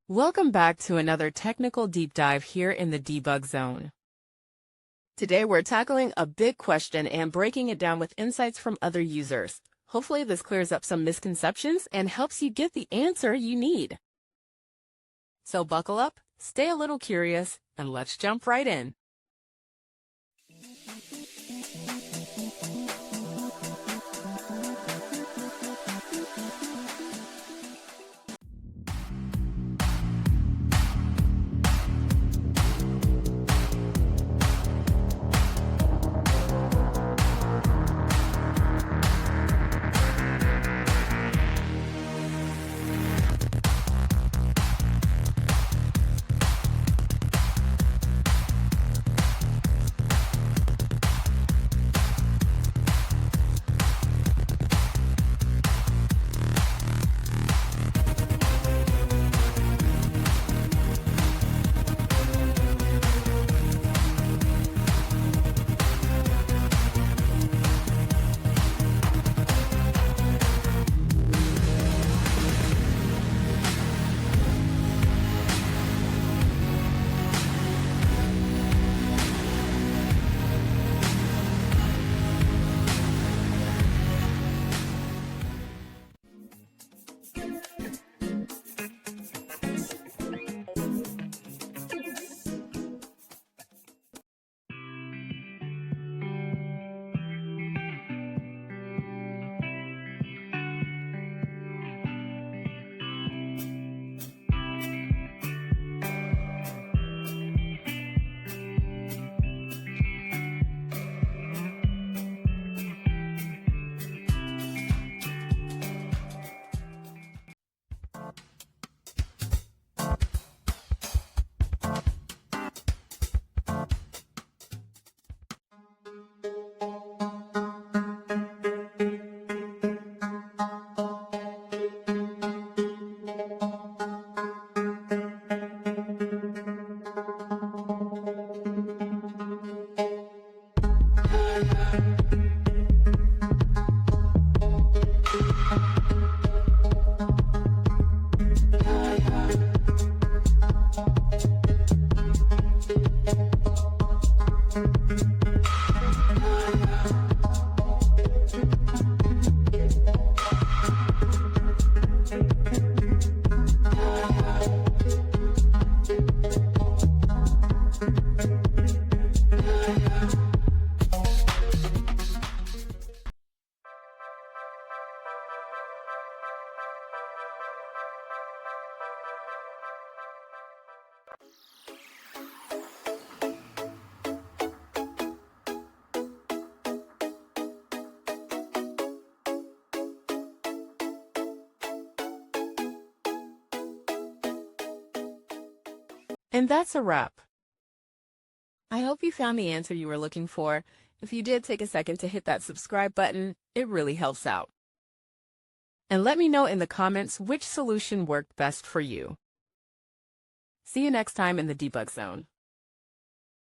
Welcome back to another technical deep dive here in the debug zone. Today we're tackling a big question and breaking it down with insights from other users. Hopefully this clears up some misconceptions and helps you get the answer you need. So buckle up, stay a little curious, and let's jump right in. And that's a wrap. I hope you found the answer you were looking for. If you did, take a second to hit that subscribe button. It really helps out. And let me know in the comments which solution worked best for you. See you next time in the debug zone.